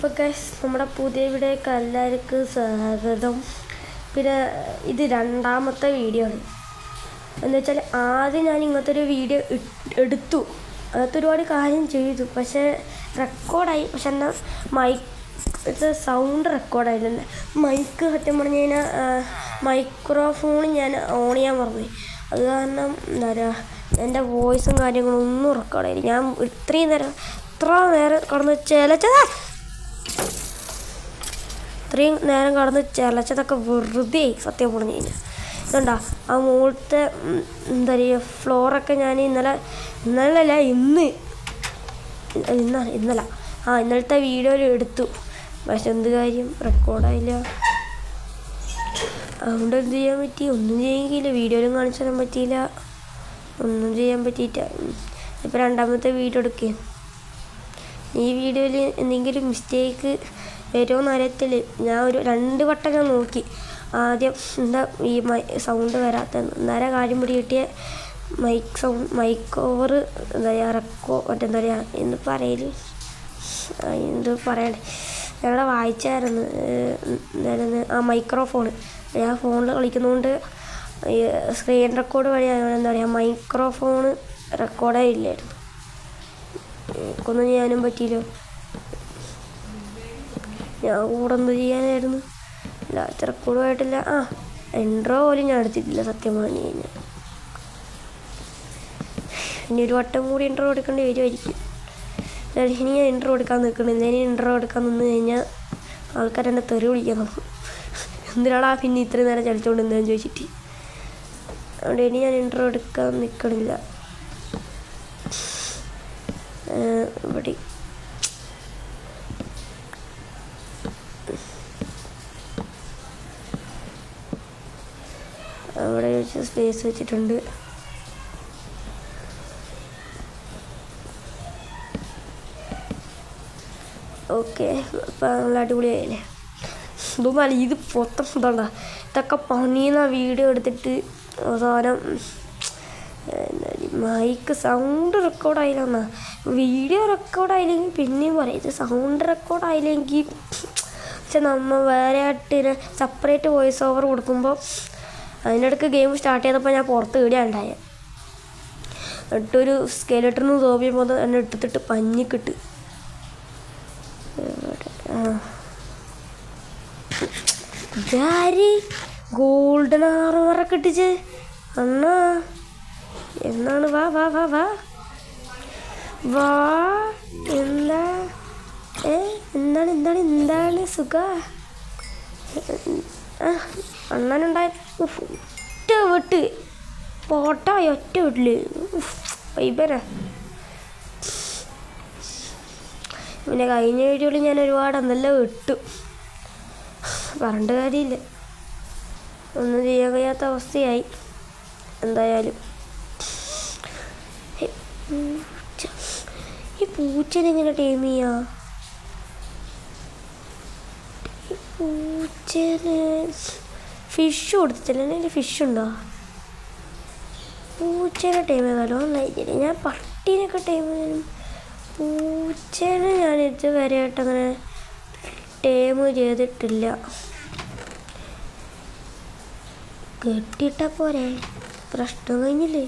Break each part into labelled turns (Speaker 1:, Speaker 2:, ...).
Speaker 1: അപ്പോൾ ഗൈസ് നമ്മുടെ പുതിയ വീഡിയോയ്ക്ക് എല്ലാവർക്കും സ്വാഗതം. പിന്നെ ഇത് രണ്ടാമത്തെ വീഡിയോ ആണ്. എന്ന് വെച്ചാൽ ആദ്യം ഞാൻ ഇങ്ങനത്തെ ഒരു വീഡിയോ എടുത്തു, അകത്ത് ഒരുപാട് കാര്യം ചെയ്തു, പക്ഷേ റെക്കോർഡായി. പക്ഷെ എന്നാൽ മൈക്ക് സൗണ്ട് റെക്കോർഡായില്ല. മൈക്ക് സത്യം പറഞ്ഞു കഴിഞ്ഞാൽ മൈക്രോഫോൺ ഞാൻ ഓൺ ചെയ്യാൻ പറഞ്ഞു. അത് കാരണം എന്താ പറയുക, എൻ്റെ വോയിസും കാര്യങ്ങളും ഒന്നും റെക്കോർഡായില്ല. ഞാൻ ഇത്ര നേരം കടന്ന് ചിലച്ചതൊക്കെ വെറുതെ സത്യം പറഞ്ഞു കഴിഞ്ഞാൽ. ഇതുണ്ടാ ആ മുകളിലത്തെ എന്താ പറയുക ഫ്ലോറൊക്കെ ഞാൻ ഇന്നലത്തെ വീഡിയോയിൽ എടുത്തു. പക്ഷെ എന്ത് കാര്യം, റെക്കോർഡായില്ല. അതുകൊണ്ട് എന്ത് ചെയ്യാൻ പറ്റി, ഒന്നും ചെയ്യാൻ വീഡിയോയിലും കാണിച്ചു തരാൻ പറ്റിയില്ല, ഒന്നും ചെയ്യാൻ പറ്റിയിട്ട. ഇപ്പോൾ രണ്ടാമത്തെ വീഡിയോ എടുക്കുക. ഈ വീഡിയോയിൽ എന്തെങ്കിലും മിസ്റ്റേക്ക് വരുമോയെന്ന് അറിയത്തില്ല. ഞാൻ ഒരു 2 വട്ടം ഞാൻ നോക്കി. ആദ്യം എന്താ ഈ സൗണ്ട് വരാത്ത നേരെ കാര്യം പിടി കിട്ടിയ മൈക്ക് ഓവർ എന്താ പറയുക മറ്റെന്താ പറയുക എന്ന് പറയല് എന്ത് പറയണേ, ഞങ്ങളെ വായിച്ചായിരുന്നു എന്തായിരുന്നു ആ മൈക്രോഫോൺ. ഞാൻ ഫോണിൽ കളിക്കുന്നതുകൊണ്ട് സ്ക്രീൻ റെക്കോർഡ് വഴി എന്താ പറയുക മൈക്രോഫോൺ റെക്കോർഡായില്ലായിരുന്നു. എനിക്കൊന്നും ചെയ്യാനും പറ്റിയില്ല. ഞാൻ കൂടെ എന്ത് ചെയ്യാനായിരുന്നു, ലാസ്റ്റ് റെക്കോർഡുമായിട്ടില്ല. ഇൻട്രോ പോലും ഞാൻ എടുത്തിട്ടില്ല സത്യം പറഞ്ഞു കഴിഞ്ഞാൽ. ഇനി ഒരു വട്ടം കൂടി ഇൻട്രോ എടുക്കേണ്ടി വരുമായിരിക്കും. ഇനി ഞാൻ ഇൻട്രോ എടുക്കാൻ നിൽക്കണില്ല. ഇനി ഇൻട്രോ എടുക്കാൻ നിന്ന് കഴിഞ്ഞാൽ ആൾക്കാർ എന്നെ തെറി വിളിക്കാൻ നോക്കും. എന്തിനാടാ പിന്നെ ഇത്രയും നേരം ചലിച്ചുകൊണ്ടിരുന്നതെന്ന് ചോദിച്ചിട്ട്. അതുകൊണ്ട് ഇനി ഞാൻ ഇൻട്രോ എടുക്കാൻ നിൽക്കണില്ല. ഇവിടെ അവിടെ വെച്ച് സ്പേസ് വെച്ചിട്ടുണ്ട്. ഓക്കെ, അപ്പം നല്ല അടിപൊളിയായില്ലേ. ഇതൊന്നും ഇത് മൊത്തം ഇതാണ്ടാ, ഇതൊക്കെ പണിയുന്ന വീഡിയോ എടുത്തിട്ട് അവസാനം മൈക്ക് സൗണ്ട് റെക്കോർഡായില്ലെന്നാ. വീഡിയോ റെക്കോർഡായില്ലെങ്കിൽ പിന്നെയും പറയും, ഇത് സൗണ്ട് റെക്കോർഡായില്ലെങ്കിൽ പക്ഷെ നമ്മൾ വേറെ ആയിട്ട് സെപ്പറേറ്റ് വോയിസ് ഓവർ കൊടുക്കുമ്പോൾ അതിൻ്റെ ഇടയ്ക്ക് ഗെയിം സ്റ്റാർട്ട് ചെയ്തപ്പോൾ ഞാൻ പുറത്ത് വീടിയാണ്ടായ എന്നിട്ടൊരു സ്കെലട്ടറിന് തോപ്പിയപ്പോൾ എന്നെ എടുത്തിട്ട് പഞ്ഞിക്കിട്ട്. ഇതാര് ഗോൾഡൻ ആർമറൊക്കെ ഇട്ടിച്ച് അണ്ണാ എന്നാണ്? വാ വാ വാ വാ വാ എന്താ എന്താണ് എന്താണ് എന്താണ് സുഖ അണ്ണനുണ്ടായ ഒറ്റ വെട്ട് പോട്ടായി ഒറ്റ വീട്ടില് വൈബരാ. പിന്നെ കഴിഞ്ഞ വീഡിയോയിൽ ഞാൻ ഒരുപാട് എന്തെല്ലാം വിട്ടു, പറഞ്ഞിട്ട് കാര്യമില്ല, ഒന്നും ചെയ്യാൻ കഴിയാത്ത അവസ്ഥയായി. എന്തായാലും ഈ പൂച്ചനെങ്ങനെ ടൈം ചെയ്യാ? പൂച്ചന് ഫിഷ് കൊടുത്തിട്ടില്ല. എൻ്റെ ഫിഷ് ഉണ്ടോ? പൂച്ചേനെ ടൈം ചെയ്താലോ നന്നായിരിക്കില്ല. ഞാൻ പട്ടീനൊക്കെ ടൈം ചെയ്യാനും പൂച്ചേനെ ഞാൻ ഇതുവരെ ആയിട്ടങ്ങനെ ടൈം ചെയ്തിട്ടില്ല. കെട്ടിയിട്ടാ പോരെ, പ്രശ്നം കഴിഞ്ഞില്ലേ?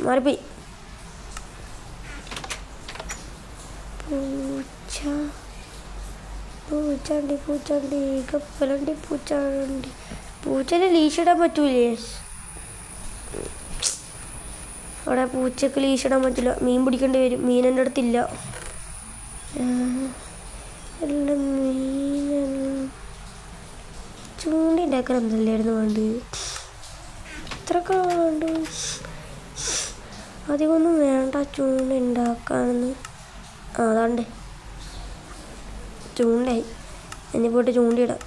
Speaker 1: മാറിപ്പോയി. പൂച്ചണ്ടി കപ്പലണ്ടി പൂച്ചേനെ ലീഷിടാൻ പറ്റൂലേ? അവിടെ പൂച്ചക്ക് ലീഷിടാൻ പറ്റില്ല, മീൻ പിടിക്കേണ്ടി വരും. മീൻ എൻ്റെ അടുത്തില്ല. എല്ലാം മീൻ ചൂണ്ടി ഉണ്ടാക്കാൻ എന്തല്ലായിരുന്നു വേണ്ടത്? ഇത്രയൊക്കെ വേണ്ടു, അധികമൊന്നും വേണ്ട ചൂണ്ട ഉണ്ടാക്കാനെന്ന്. അതാണ്ട് ചൂണ്ടായി, എന്നെ പോയിട്ട് ചൂണ്ടിയിടാം.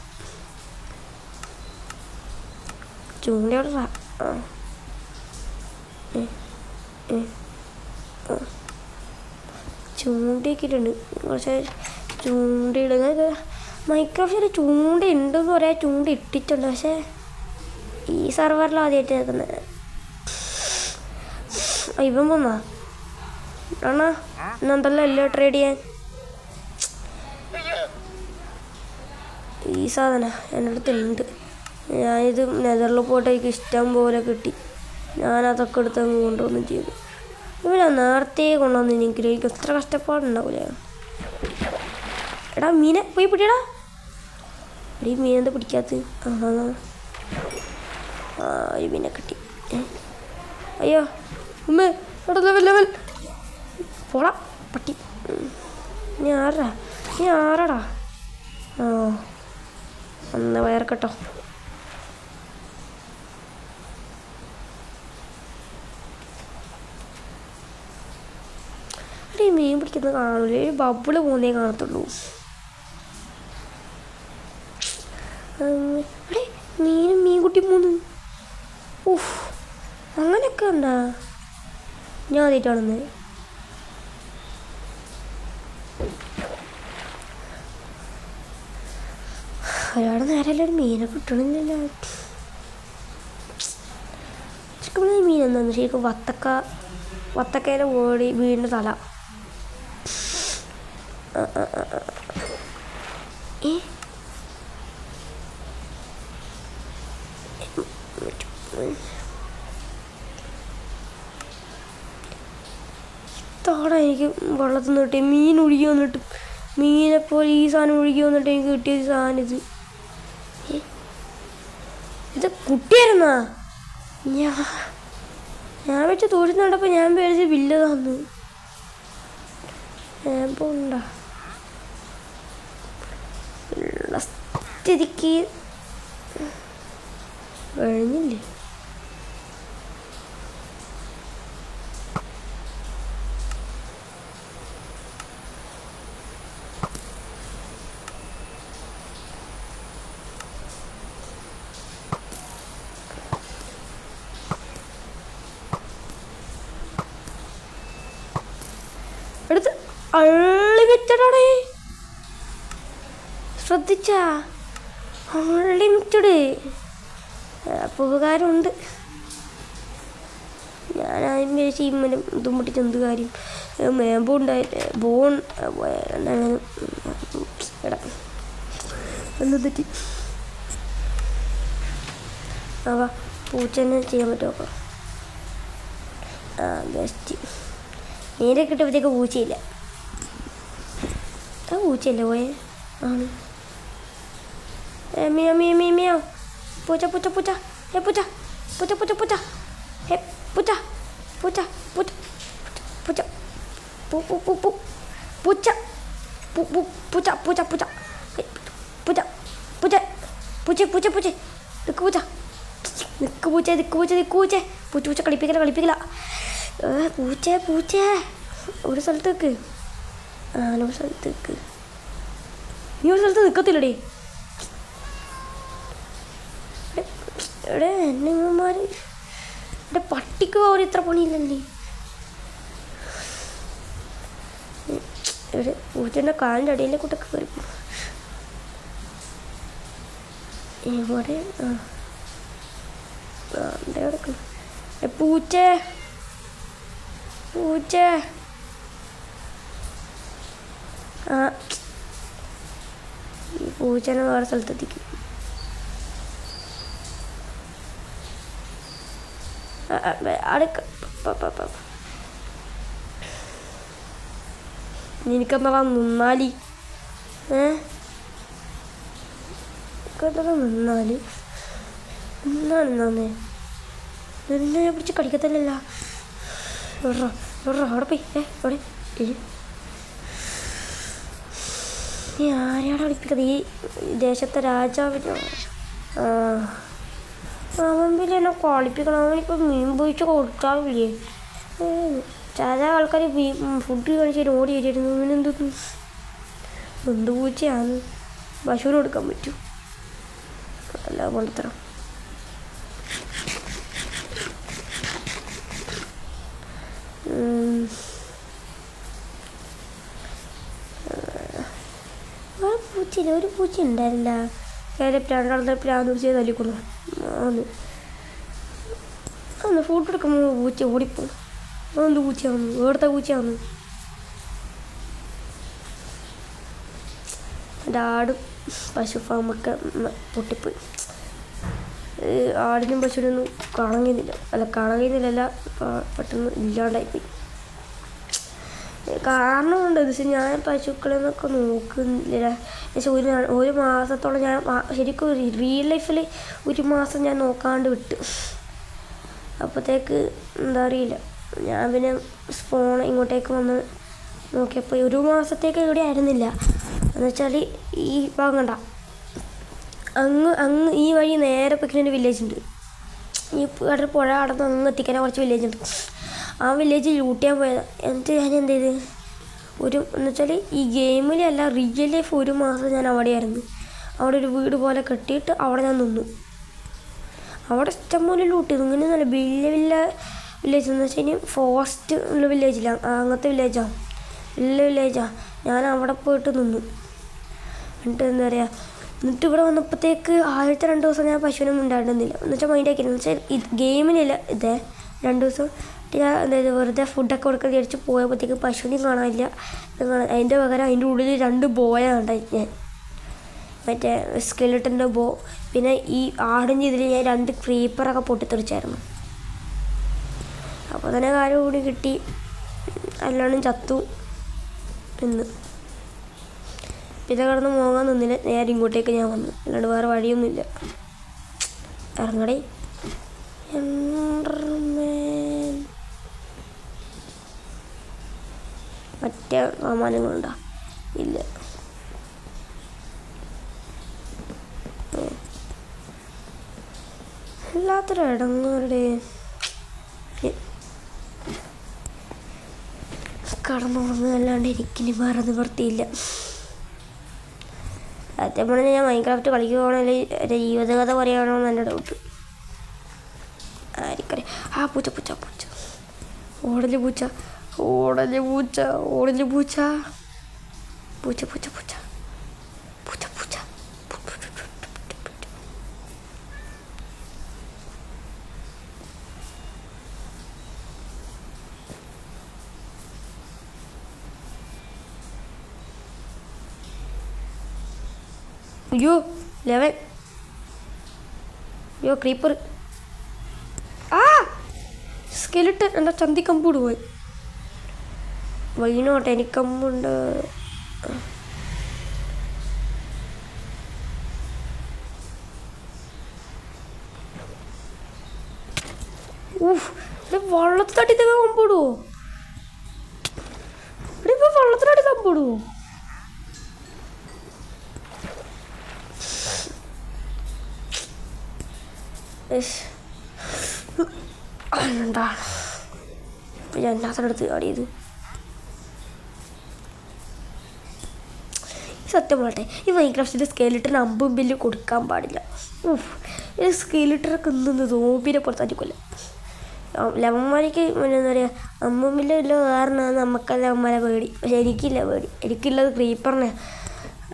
Speaker 1: ചൂണ്ടയിടാ. ചൂണ്ടയൊക്കെയിട്ടുണ്ട്. പക്ഷേ ചൂണ്ടയിടുന്നത് മൈക്രോഫോണിൽ ചൂണ്ട ഉണ്ടെന്ന് പറയാൻ ചൂണ്ട ഇട്ടിട്ടുണ്ട്. പക്ഷേ ഈ സർവറിൽ ആദ്യമായിട്ട് നിൽക്കുന്നത്. ഇവൻ പോന്നാ ആണോ ഇന്നെന്തല്ല അല്ലേ ട്രേഡ് ചെയ്യാൻ? ഈ സാധനം എൻ്റെ അടുത്തുണ്ട്. ഞാനിത് നെതറിൽ പോയിട്ട് എനിക്ക് ഇഷ്ടം പോലെ കിട്ടി. ഞാനതൊക്കെ എടുത്ത് അങ്ങ് കൊണ്ടുവന്നും ചെയ്തു. ഇവനാ നേരത്തെ കൊണ്ടുവന്നെങ്കിലും എനിക്ക് എത്ര കഷ്ടപ്പാടുണ്ടാവില്ല. എടാ മീനെ പോയി പിടിയടാ. ഈ മീനെന്താ പിടിക്കാത്ത? ഒരു മീനെ കിട്ടി. അയ്യോ ഉമ്മ എടാ ലെവൽ ലെവൽ പോടാ പട്ടി. നീ ആരാടാ? ആ എന്നാ വയർക്കട്ടോ. ഈ മീൻ പിടിക്കുന്നത് കാണൂല, ഒരു ബബിള് പോകുന്നേ കാണത്തുള്ളൂ. അവിടെ മീൻകുട്ടി മൂന്ന്. ഓഹ് അങ്ങനെയൊക്കെ ഉണ്ടാ? ഞാൻ ആദ്യമായിട്ടാണെന്ന്. ഒരുപാട് നേരമല്ല ഒരു മീനെ കിട്ടണമെന്നില്ല. ശരിക്കും മീൻ എന്താന്ന് ശരിക്കും വത്തക്കയിലെ ഓടി വീടിൻ്റെ തല. ഇതാണ് എനിക്ക് വെള്ളത്തിൽ നിന്ന് കിട്ടിയ മീൻ. ഒഴുകി വന്നിട്ട് മീനെപ്പോലെ ഈ സാധനം ഒഴുകി വന്നിട്ട് എനിക്ക് കിട്ടിയ സാധനം ഇത് കുട്ടിയായിരുന്നാ? ഞാൻ വെച്ച് തോടുന്ന കണ്ടപ്പോൾ ഞാൻ പേടിച്ച് വില്ലതാന്ന്. പോണ്ടാ ഉള്ള സ്ഥിതിക്ക് കഴിഞ്ഞില്ലേ? എടുത്ത് അൺലിമിറ്റഡാണേ. ശ്രദ്ധിച്ചാ? അൺലിമിറ്റഡ്. അപ്പോൾ ഉപകാരമുണ്ട്. ഞാനാദ്യം വിചാരിച്ച് ഈ ഇതും പൊട്ടിച്ച് എന്ത് കാര്യം? മേമ്പോ ഉണ്ടായിട്ട് ബോൺ എടാ എന്ത് തെറ്റി? അവ പൂച്ചനെ ചെയ്യാൻ പറ്റുമോ? ബെസ്റ്റ്. മീനെ കിട്ടിയപ്പോഴത്തേക്ക് പൂച്ചയില്ല. പൂച്ചയല്ലേ പോയെ? ആണ്. മിയാ മിയാ മിയാ മിയാ. പൂച്ച പൂച്ച പൂച്ച. ഏ പൂച്ച പൂച്ച പൂച്ച പൂച്ച. ഏ പൂച്ച പൂച്ച പൂച്ച പൂച്ച പൂ പൂ പൂ പൂ പൂച്ച പൂ പൂ പൂച്ച പൂച്ച പൂച്ച പൂച്ച പൂച്ച പൂച്ച പൂച്ച പൂച്ച. നിക്ക് പൂച്ച നിക്ക് പൂച്ച നിക്ക് പൂച്ച നിക്ക് പൂച്ച. പൂച്ച പൂച്ച കളിപ്പിക്കല. പൂച്ച ഒരു സ്ഥലത്ത് നിൽക്ക്. ഒരു സ്ഥലത്ത് നിൽക്ക്. നീ ഒരു സ്ഥലത്ത് നിൽക്കത്തില്ലടേ. എവിടെ എന്നമാർ എൻ്റെ പട്ടിക്ക് അവർ ഇത്ര പണിയില്ലല്ലേ? ഇവിടെ പൂച്ചൻ്റെ കാലിൻ്റെ അടിയിലെ കൂട്ടൊക്കെ കയറി. ഇവിടെ കിടക്കുന്നു പൂച്ച. ഈ പൂച്ചനെ വേറെ സ്ഥലത്തെത്തിക്കും. നിനക്കെന്താ നിന്നാലി? നിന്നാല് എന്നാന്നേ നിന്നെ പിടിച്ച് കടിക്കത്തില്ലല്ലോ. അവിടെ പോയി അവിടെ നീ ആരെയാണ് കളിപ്പിക്കുന്നത്? ഈ ദേശത്തെ രാജാവിനോ? അവൻ പിന്നെ എന്നെ കളിപ്പിക്കണം. അവനിപ്പോൾ മീൻ പൊഴിച്ച് കൊടുക്കാറില്ലേ? ചില ആൾക്കാർ ഫുഡ് കഴിച്ചിട്ട് ഓടി വെച്ചിരുന്നു. എന്ത് പൂച്ചയാണ്? പശുവിന് കൊടുക്കാൻ പറ്റൂ? അല്ല കൊണ്ടുത്തരം. പൂച്ചയില്ല, ഒരു പൂച്ച ഉണ്ടായിരുന്നില്ല. രണ്ടാമത്തെ പ്രാന്ത് പൂച്ചയെ തല്ലിക്കൊള്ളു. ഫുഡ് എടുക്കുമ്പോൾ പൂച്ച ഓടിപ്പോകും. അതെന്ത് പൂച്ചയാവുന്നു? എവിടുത്തെ പൂച്ചയാവുന്നു? എൻ്റെ ആടും പശു ഫാമൊക്കെ പൊട്ടിപ്പോയി. ആടിനും പശുവിനൊന്നും കാണുന്നില്ല, പെട്ടെന്ന് ഇല്ലാണ്ടായിപ്പോയി. കാരണമുണ്ട്. ഇത് ഞാൻ പശുക്കളെ നിന്നൊക്കെ നോക്കുന്നില്ല. പക്ഷെ ഒരു മാസത്തോളം ഞാൻ ശരിക്കും റിയൽ ലൈഫിൽ ഒരു മാസം ഞാൻ നോക്കാണ്ട് വിട്ടു. അപ്പോഴത്തേക്ക് എന്താ അറിയില്ല, ഞാൻ പിന്നെ ഫോൺ ഇങ്ങോട്ടേക്ക് വന്ന് നോക്കിയപ്പോൾ ഒരു മാസത്തേക്ക് ഇവിടെ ആയിരുന്നില്ല. എന്നുവെച്ചാൽ ഈ ഭാഗം കണ്ട അങ്ങ് ഈ വഴി നേരെ പൊയ്ക്കുന്ന വില്ലേജ് ഉണ്ട്. ഈ പുഴ കടന്ന് അങ്ങ് എത്തിക്കാൻ കുറച്ച് വില്ലേജ് ഉണ്ട്. ആ വില്ലേജ് ലൂട്ട് ചെയ്യാൻ പോയത്. എന്നിട്ട് ഞാൻ എന്ത് ചെയ്ത് എന്നുവെച്ചാൽ ഈ ഗെയിമിലല്ല, റിയൽ ലൈഫ് ഒരു മാസം ഞാൻ അവിടെയായിരുന്നു. അവിടെ ഒരു വീട് പോലെ കെട്ടിയിട്ട് അവിടെ ഞാൻ നിന്നു. അവിടെ ഇഷ്ടംപോലെ ലൂട്ട് ചെയ്തു. ഇങ്ങനെ നല്ല വലിയ വില്ലേജ് എന്ന് വെച്ച് കഴിഞ്ഞാൽ ഫോറസ്റ്റ് ഉള്ള വില്ലേജില്ല, അങ്ങനത്തെ വില്ലേജാണ്, വലിയ വില്ലേജാണ്. ഞാൻ അവിടെ പോയിട്ട് നിന്നു. എന്നിട്ട് എന്താ പറയുക, എന്നിട്ട് ഇവിടെ വന്നപ്പോഴത്തേക്ക് ആദ്യത്തെ 2 ദിവസം ഞാൻ പശുവിനും ഉണ്ടായിരുന്നില്ല. എന്ന് വെച്ചാൽ മൈൻഡ് ആക്കിയിരുന്നു. എന്ന് വെച്ചാൽ ഗെയിമിലില്ല 2 ദിവസം ഞാൻ എന്തായത് വെറുതെ ഫുഡൊക്കെ കൊടുക്കാൻ തിരിച്ച് പോയപ്പോഴത്തേക്ക് പശുവിനെയും കാണാനില്ല. അതിൻ്റെ പകരം അതിൻ്റെ ഉള്ളിൽ 2 ബോയാണ് ഉണ്ടായി. ഞാൻ മറ്റേ സ്കെലിട്ടൻ്റെ ബോ, പിന്നെ ഈ ആടിൻ്റെ ഇതിൽ ഞാൻ 2 ക്രീപ്പറൊക്കെ പൊട്ടിത്തെറിച്ചായിരുന്നു. അപ്പോൾ തന്നെ കാര്യം കൂടി കിട്ടി, എല്ലാവരും ചത്തു നിന്ന്. പിന്നെ കിടന്ന് മോങ്ങാൻ നിന്നില്ല, നേരെ ഇങ്ങോട്ടേക്ക് ഞാൻ വന്നു. അല്ലാണ്ട് വേറെ വഴിയൊന്നുമില്ല. ഇറങ്ങടേ മറ്റേ സാമാനങ്ങളുണ്ടോ? ഇല്ല. എല്ലാത്തൊരു ഇടങ്ങളുടെ കടന്നുറങ്ങുന്നല്ലാണ്ട് എനിക്കിനി വേറെ നിവൃത്തിയില്ല. സത്യം പറഞ്ഞാൽ ഞാൻ മൈൻക്രാഫ്റ്റ് കളിക്കുകയാണെങ്കിൽ എൻ്റെ ജീവിതകഥ പറയുകയാണോ എന്ന് എൻ്റെ ഡൗട്ട്. ആയിരിക്കറിയാം. പൂച്ച ഓടല് പൂച്ച. അയ്യോ 11. അയ്യോ ക്രീപ്പർ. സ്കെലിട്ട് എൻ്റെ ചന്തിക്കമ്പൂട് പോയി. വൈനോട്ടെ, എനിക്കമ്പുണ്ട്. വള്ളത്തിനടി കമ്പൂടുവോ? ഇവിടെ വള്ളത്തിനടി കമ്പൂടുവോ? എന്താണ് ഇപ്പം ഞാൻ എല്ലാത്തിനടുത്ത് ആടിയത്? സത്യം പറയട്ടെ, ഈ മൈൻക്രാഫ്റ്റിൻ്റെ സ്കെലിട്ടറിന് അമ്പും ബില്ല് കൊടുക്കാൻ പാടില്ല. ഈ സ്കെലിട്ടറൊക്കെ നിന്ന് നോമ്പിനെ പുറത്താറ്റിക്കൊല്ല. 11 മണിക്ക് എന്താ പറയുക, അമ്പും ബില്ല് ഇല്ല കാരണമാണ് നമുക്കെല്ലാം അമ്മരെ പേടി. പക്ഷെ എനിക്കില്ല പേടി. എനിക്കുള്ളത് ക്രീപ്പറിനെ.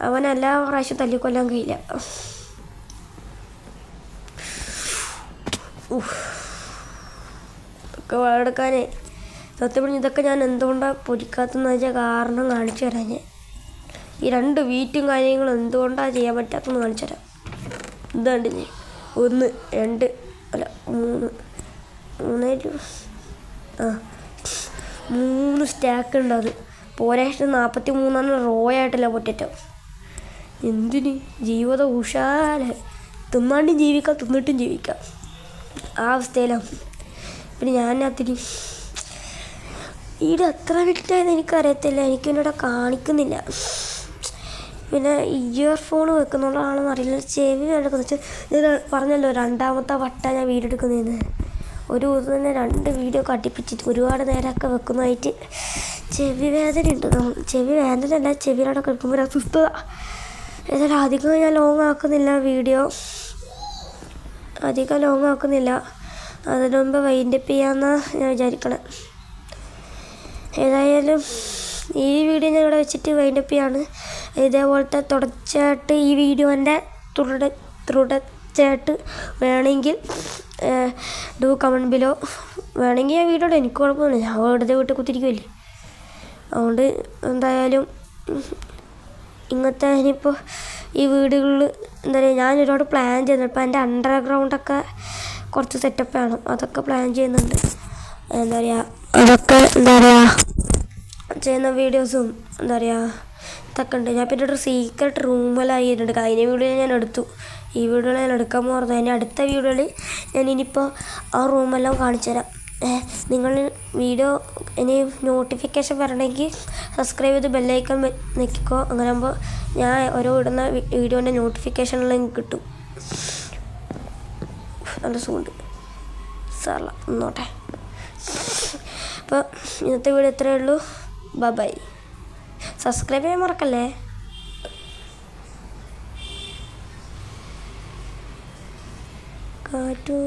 Speaker 1: അവനെല്ലാ പ്രാവശ്യം തല്ലിക്കൊല്ലാൻ കഴിയില്ല. ഒക്കെ വളരെടുക്കാനേ സത്യം പറഞ്ഞ് ഇതൊക്കെ ഞാൻ എന്തുകൊണ്ടാണ് പൊരിക്കാത്തതെന്ന് വെച്ചാൽ കാരണം കാണിച്ചു തരാം. ഞാൻ ഈ 2 വീറ്റും കാര്യങ്ങളും എന്തുകൊണ്ടാണ് ചെയ്യാൻ പറ്റാത്തതെന്ന് കാണിച്ചു തരാം. ഇതാണ്ടില്ലേ, 1 2 അല്ല 3 സ്റ്റാക്ക് ഉണ്ട്. അത് പോരായിട്ട് 43 റോ ആയിട്ടല്ല പൊറ്ററ്റോ. എന്തിന് ജീവിതം ഉഷാര, തിന്നാണ്ടും ജീവിക്കാം, തിന്നിട്ടും ജീവിക്കാം. ആ അവസ്ഥയിലാണ്. പിന്നെ ഞാനതിന് ഈട് എത്ര മിനിറ്റായെന്ന് എനിക്കറിയത്തില്ല, എനിക്കിവിടെ കാണിക്കുന്നില്ല. പിന്നെ ഇയർഫോൺ വെക്കുന്നുള്ളതാണെന്ന് അറിയില്ല. ചെവി എടുക്കുന്ന വെച്ചാൽ ഇത് പറഞ്ഞല്ലോ, 2ാമത്തെ വട്ടം ഞാൻ വീഡിയോ എടുക്കുന്നതെന്ന്. ഒരു ദിവസം തന്നെ 2 വീഡിയോ കട്ടിപ്പിച്ചിട്ട് ഒരുപാട് നേരമൊക്കെ വെക്കുന്നതായിട്ട് ചെവി വേദന ഉണ്ട്. ചെവി വേദനയല്ല, ചെവിയിലൂടെ കേൾക്കുമ്പോൾ അസ്വസ്ഥത. ഏതായാലും അധികം ഞാൻ ലോങ് ആക്കുന്നില്ല വീഡിയോ, അതിനു മുമ്പ് വൈൻഡപ്പ് ചെയ്യാമെന്നാണ് ഞാൻ വിചാരിക്കണേ. ഏതായാലും ഈ വീഡിയോ ഞാൻ ഇവിടെ വെച്ചിട്ട് വൈൻഡപ്പ് ചെയ്യാണ്. ഇതേപോലത്തെ തുടർച്ചയായിട്ട് ഈ വീഡിയോ എൻ്റെ തുടർച്ചയായിട്ട് വേണമെങ്കിൽ ഡു കമൻറ്റ് ബിലോ. വേണമെങ്കിൽ ഞാൻ വീഡിയോ എനിക്ക് കുഴപ്പമൊന്നുമില്ല, ഞാൻ വെറുതെ വീട്ടിൽ കുത്തിരിക്കുമല്ലേ. അതുകൊണ്ട് എന്തായാലും ഇങ്ങനത്തെ ഇനിയിപ്പോൾ ഈ വീടുകളിൽ എന്താ പറയുക, ഞാൻ ഒരുപാട് പ്ലാൻ ചെയ്യുന്നുണ്ട്. ഇപ്പോൾ എൻ്റെ അണ്ടർഗ്രൗണ്ടൊക്കെ കുറച്ച് സെറ്റപ്പ് വേണം, അതൊക്കെ പ്ലാൻ ചെയ്യുന്നുണ്ട്. എന്താ പറയുക, അതൊക്കെ എന്താ പറയുക ചെയ്യുന്ന വീഡിയോസും എന്താ പറയുക ഇതൊക്കെ ഉണ്ട്. ഞാൻ പിന്നെ ഒരു സീക്രട്ട് റൂമെല്ലാം ആയിട്ടുണ്ട്. കഴിഞ്ഞ വീഡിയോയിൽ ഞാൻ എടുത്തു, ഈ വീഡിയോയിൽ ഞാൻ എടുക്കാൻ പോകുന്നത്. ഇനി അടുത്ത വീഡിയോയിൽ ഞാൻ ഇനിയിപ്പോൾ ആ റൂമെല്ലാം കാണിച്ചു തരാം. നിങ്ങൾ വീഡിയോ ഇനി നോട്ടിഫിക്കേഷൻ വരണമെങ്കിൽ സബ്സ്ക്രൈബ് ചെയ്ത് ബെല്ലൈക്കൺ നിൽക്കോ. അങ്ങനെ ആകുമ്പോൾ ഞാൻ ഓരോ ഇടുന്ന വീഡിയോൻ്റെ നോട്ടിഫിക്കേഷനെല്ലാം എനിക്ക് കിട്ടും. നല്ല സുഖമുണ്ട് സാറല്ല നോട്ടെ. അപ്പോൾ ഇന്നത്തെ വീഡിയോ ഇത്രയേ ഉള്ളൂ. ബൈ. സബ്സ്ക്രൈബ് ചെയ്യാൻ മറക്കല്ലേ. കാറ്റു